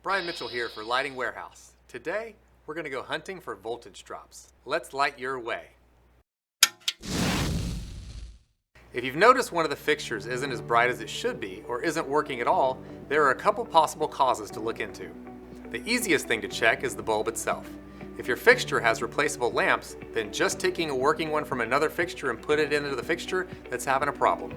Bryan Mitchell here for Lighting Warehouse. Today, we're going to go hunting for voltage drops. Let's light your way. If you've noticed one of the fixtures isn't as bright as it should be or isn't working at all, there are a couple possible causes to look into. The easiest thing to check is the bulb itself. If your fixture has replaceable lamps, then just taking a working one from another fixture and put it into the fixture that's having a problem.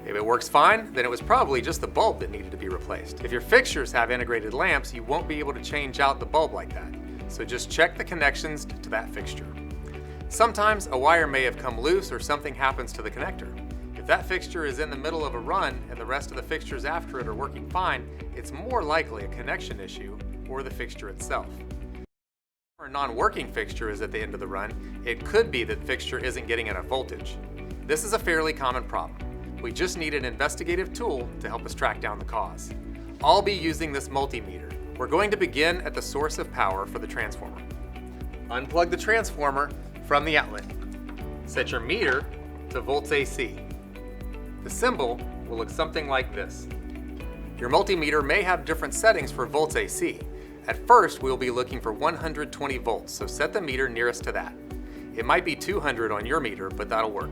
If it works fine, then it was probably just the bulb that needed to be replaced. If your fixtures have integrated lamps, you won't be able to change out the bulb like that. So just check the connections to that fixture. Sometimes a wire may have come loose or something happens to the connector. If that fixture is in the middle of a run and the rest of the fixtures after it are working fine, it's more likely a connection issue or the fixture itself. If a non-working fixture is at the end of the run, it could be that the fixture isn't getting enough voltage. This is a fairly common problem. We just need an investigative tool to help us track down the cause. I'll be using this multimeter. We're going to begin at the source of power for the transformer. Unplug the transformer from the outlet. Set your meter to volts AC. The symbol will look something like this. Your multimeter may have different settings for volts AC. At first, we'll be looking for 120 volts, so set the meter nearest to that. It might be 200 on your meter, but that'll work.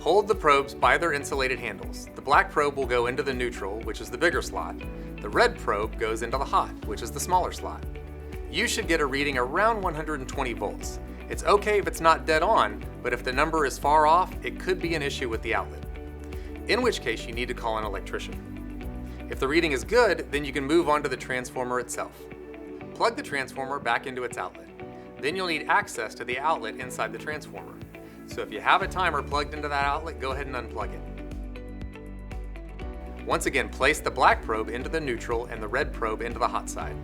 Hold the probes by their insulated handles. The black probe will go into the neutral, which is the bigger slot. The red probe goes into the hot, which is the smaller slot. You should get a reading around 120 volts. It's okay if it's not dead on, but if the number is far off, it could be an issue with the outlet, in which case you need to call an electrician. If the reading is good, then you can move on to the transformer itself. Plug the transformer back into its outlet. Then you'll need access to the outlet inside the transformer. So if you have a timer plugged into that outlet, go ahead and unplug it. Once again, place the black probe into the neutral and the red probe into the hot side.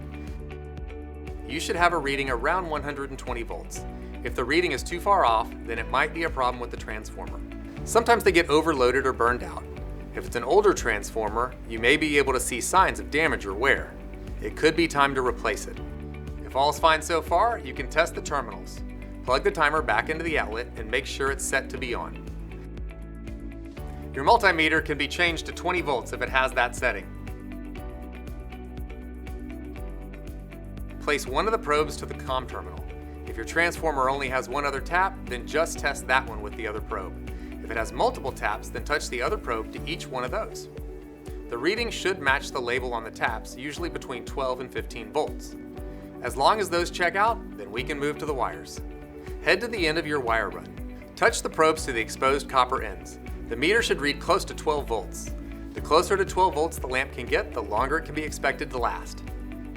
You should have a reading around 120 volts. If the reading is too far off, then it might be a problem with the transformer. Sometimes they get overloaded or burned out. If it's an older transformer, you may be able to see signs of damage or wear. It could be time to replace it. If all's fine so far, you can test the terminals. Plug the timer back into the outlet and make sure it's set to be on. Your multimeter can be changed to 20 volts if it has that setting. Place one of the probes to the COM terminal. If your transformer only has one other tap, then just test that one with the other probe. If it has multiple taps, then touch the other probe to each one of those. The reading should match the label on the taps, usually between 12 and 15 volts. As long as those check out, then we can move to the wires. Head to the end of your wire run. Touch the probes to the exposed copper ends. The meter should read close to 12 volts. The closer to 12 volts the lamp can get, the longer it can be expected to last.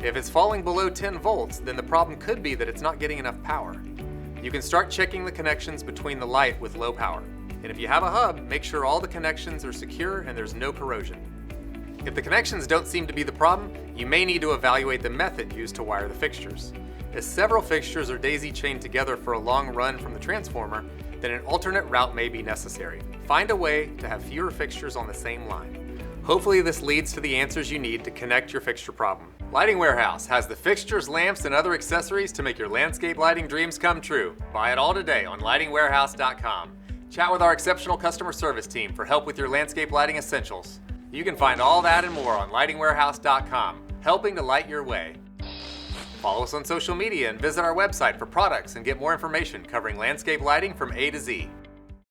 If it's falling below 10 volts, then the problem could be that it's not getting enough power. You can start checking the connections between the light with low power. And if you have a hub, make sure all the connections are secure and there's no corrosion. If the connections don't seem to be the problem, you may need to evaluate the method used to wire the fixtures. If several fixtures are daisy-chained together for a long run from the transformer, then an alternate route may be necessary. Find a way to have fewer fixtures on the same line. Hopefully this leads to the answers you need to connect your fixture problem. Lighting Warehouse has the fixtures, lamps, and other accessories to make your landscape lighting dreams come true. Buy it all today on lightingwarehouse.com. Chat with our exceptional customer service team for help with your landscape lighting essentials. You can find all that and more on lightingwarehouse.com, helping to light your way. Follow us on social media and visit our website for products and get more information covering landscape lighting from A to Z.